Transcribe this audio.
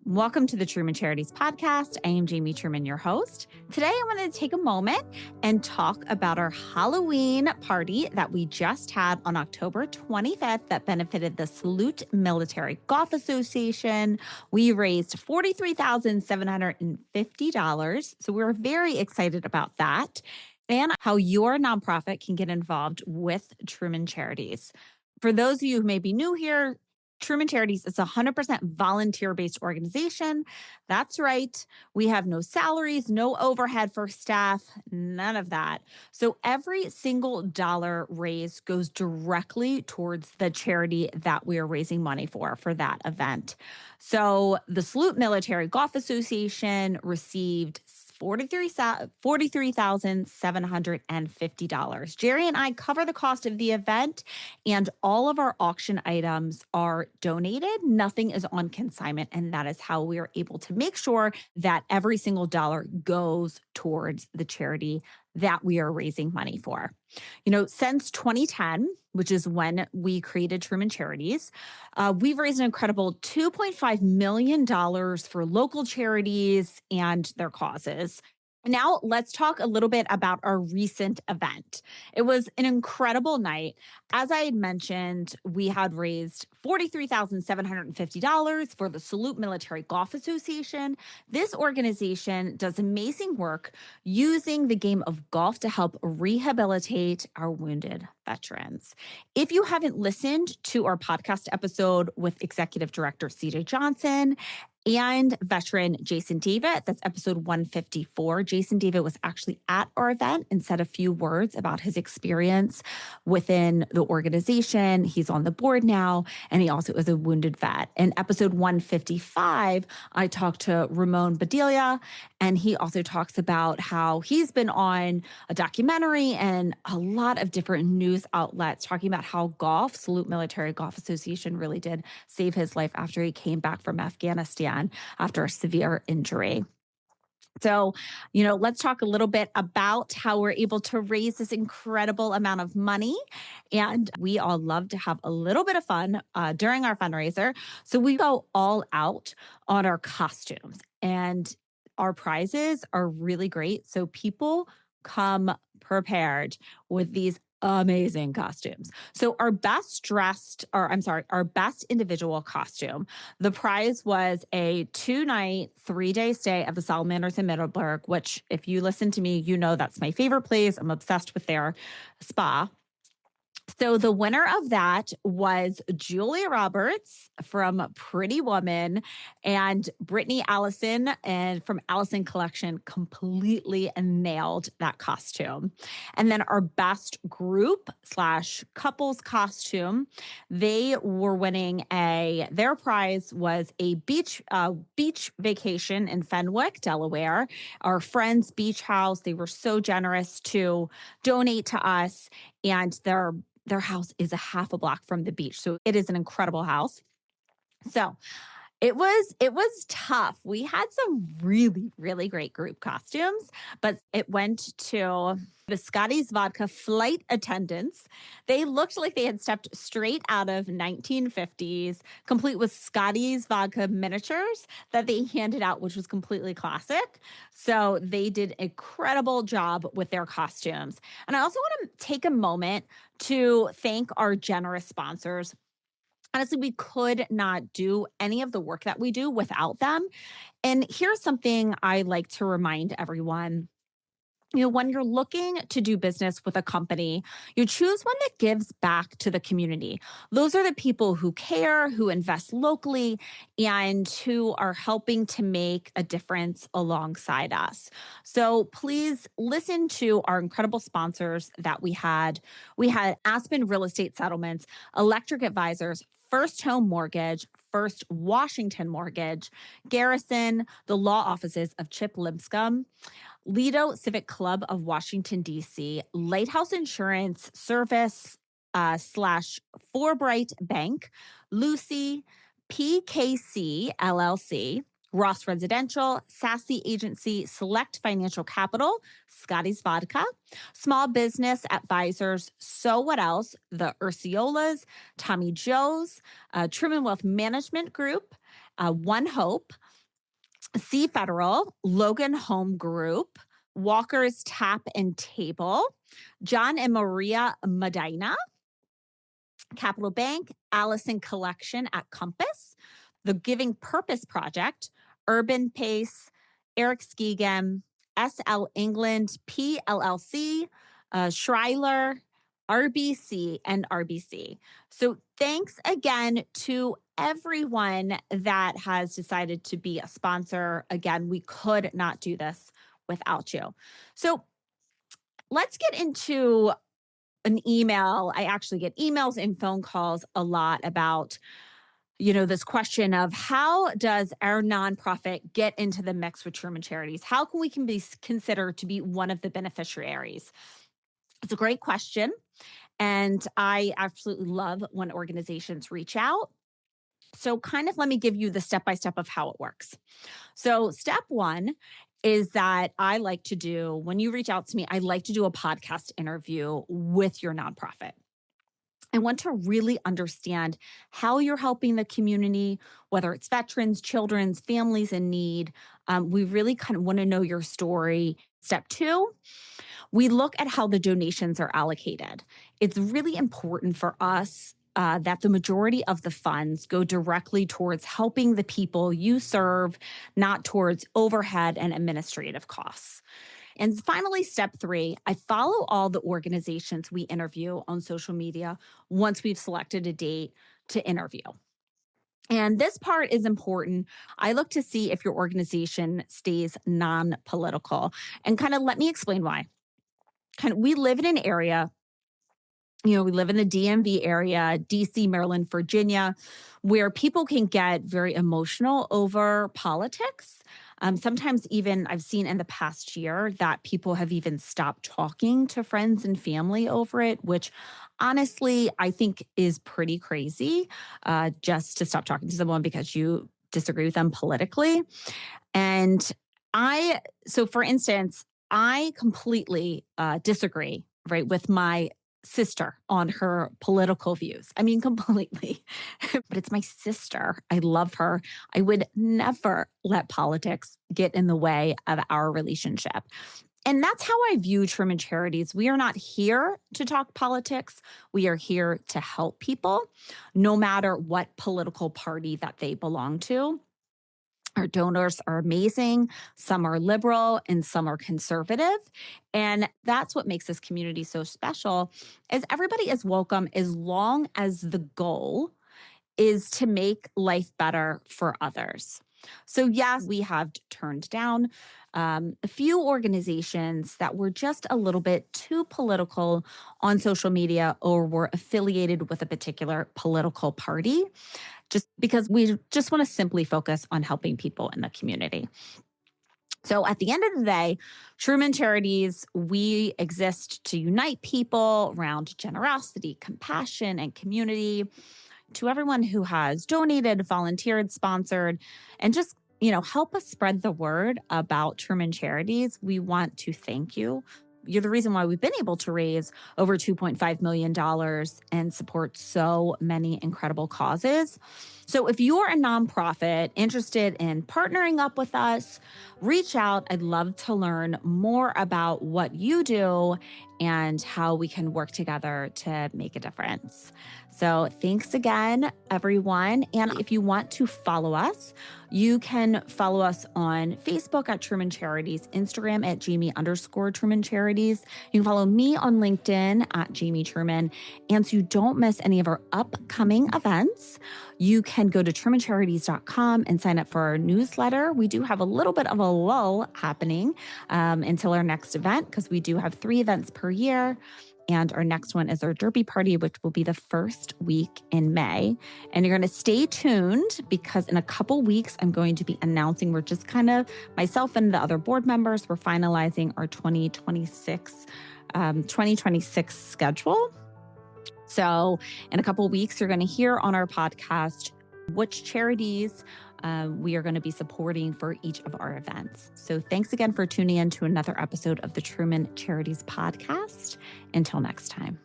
Welcome to the Truman Charities podcast. I am Jamie Truman, your host. Today, I wanted to take a moment and talk about our Halloween party that we just had on October 25th that benefited the Salute Military Golf Association. We raised $43,750. So we're very excited about that and how your nonprofit can get involved with Truman Charities. For those of you who may be new here, Truman Charities is a 100% volunteer-based organization. That's right. We have no salaries, no overhead for staff, none of that. So every single dollar raised goes directly towards the charity that we are raising money for that event. So the Salute Military Golf Association received $43,750. Jerry and I cover the cost of the event, and all of our auction items are donated. Nothing is on consignment, and that is how we are able to make sure that every single dollar goes towards the charity that we are raising money for. Since 2010, which is when we created Truman Charities, we've raised an incredible $2.5 million for local charities and their causes. Now, let's talk a little bit about our recent event. It was an incredible night. As I had mentioned, we had raised $43,750 for the Salute Military Golf Association. This organization does amazing work using the game of golf to help rehabilitate our wounded veterans. If you haven't listened to our podcast episode with Executive Director CJ Johnson and veteran Jason David, that's episode 154. Jason David was actually at our event and said a few words about his experience within the organization. He's on the board now, and he also is a wounded vet. In episode 155, I talked to Ramon Bedelia, and he also talks about how he's been on a documentary and a lot of different news outlets talking about how Salute Military Golf Association really did save his life after he came back from Afghanistan after a severe injury. So, let's talk a little bit about how we're able to raise this incredible amount of money. And we all love to have a little bit of fun during our fundraiser. So we go all out on our costumes, and our prizes are really great. So people come prepared with these amazing costumes. So our best individual costume, the prize was a 2-night, 3-day stay at the Salamanders in Middleburg, which if you listen to me, you know that's my favorite place. I'm obsessed with their spa. So the winner of that was Julia Roberts from Pretty Woman, and Brittany Allison and from Allison Collection completely nailed that costume. And then our best group / couples costume, they were winning their prize was a beach vacation in Fenwick, Delaware. Our friend's beach house, they were so generous to donate to us, and their house is a half a block from the beach. So it is an incredible house. So it was tough. We had some really, really great group costumes, but it went to the Scotty's Vodka flight attendants. They looked like they had stepped straight out of 1950s, complete with Scotty's Vodka miniatures that they handed out, which was completely classic. So they did an incredible job with their costumes. And I also want to take a moment to thank our generous sponsors. Honestly, we could not do any of the work that we do without them. And here's something I like to remind everyone. When you're looking to do business with a company, you choose one that gives back to the community. Those are the people who care, who invest locally, and who are helping to make a difference alongside us. So please listen to our incredible sponsors that we had. We had Aspen Real Estate Settlements, Electric Advisors, First Home Mortgage, First Washington Mortgage, Garrison, the law offices of Chip Lipscomb, Lido Civic Club of Washington, D.C., Lighthouse Insurance Service / Forbright Bank, Lucy, PKC LLC, Ross Residential, Sassy Agency, Select Financial Capital, Scotty's Vodka, Small Business Advisors, So What Else, the Ursiolas, Tommy Joe's, Truman Wealth Management Group, One Hope, C Federal, Logan Home Group, Walker's Tap and Table, John and Maria Medina, Capital Bank, Allison Collection at Compass, the Giving Purpose Project, Urban Pace, Eric Skegem, SL England, PLLC, Schreiler, RBC, and RBC. So thanks again to everyone that has decided to be a sponsor. Again, we could not do this without you. So let's get into an email. I actually get emails and phone calls a lot about, this question of how does our nonprofit get into the mix with Truman Charities? How can we be considered to be one of the beneficiaries? It's a great question. And I absolutely love when organizations reach out. So kind of let me give you the step-by-step of how it works. So step one is that I like to do, when you reach out to me, I like to do a podcast interview with your nonprofit. I want to really understand how you're helping the community, whether it's veterans, children's, families in need. We really kind of want to know your story. Step two, we look at how the donations are allocated. It's really important for us that the majority of the funds go directly towards helping the people you serve, not towards overhead and administrative costs. And finally, step three, I follow all the organizations we interview on social media once we've selected a date to interview. And this part is important. I look to see if your organization stays non-political. And kind of let me explain why. We live in an area, we live in the DMV area, DC, Maryland, Virginia, where people can get very emotional over politics. Sometimes even I've seen in the past year that people have even stopped talking to friends and family over it, which honestly I think is pretty crazy, just to stop talking to someone because you disagree with them politically. And so for instance, I completely disagree, right, with my sister on her political views. I mean, completely. But it's my sister. I love her. I would never let politics get in the way of our relationship. And that's how I view Truman Charities. We are not here to talk politics. We are here to help people, no matter what political party that they belong to. Our donors are amazing. Some are liberal and some are conservative. And that's what makes this community so special is everybody is welcome as long as the goal is to make life better for others. So yes, we have turned down a few organizations that were just a little bit too political on social media or were affiliated with a particular political party, just because we just want to simply focus on helping people in the community. So at the end of the day, Truman Charities, we exist to unite people around generosity, compassion, and community. To everyone who has donated, volunteered, sponsored, and just, help us spread the word about Truman Charities, we want to thank you. You're the reason why we've been able to raise over $2.5 million and support so many incredible causes. So if you're a nonprofit interested in partnering up with us, reach out. I'd love to learn more about what you do and how we can work together to make a difference. So thanks again, everyone. And if you want to follow us, you can follow us on Facebook at Truman Charities, Instagram at Jamie_Truman Charities. You can follow me on LinkedIn at Jamie Truman. And so you don't miss any of our upcoming events, you can go to trumancharities.com and sign up for our newsletter. We do have a little bit of a lull happening until our next event because we do have 3 events per year. And our next one is our Derby Party, which will be the first week in May. And you're going to stay tuned because in a couple weeks, I'm going to be announcing, we're just kind of, myself and the other board members, we're finalizing our 2026 schedule. So in a couple of weeks, you're going to hear on our podcast which charities we are going to be supporting for each of our events. So thanks again for tuning in to another episode of the Truman Charities podcast. Until next time.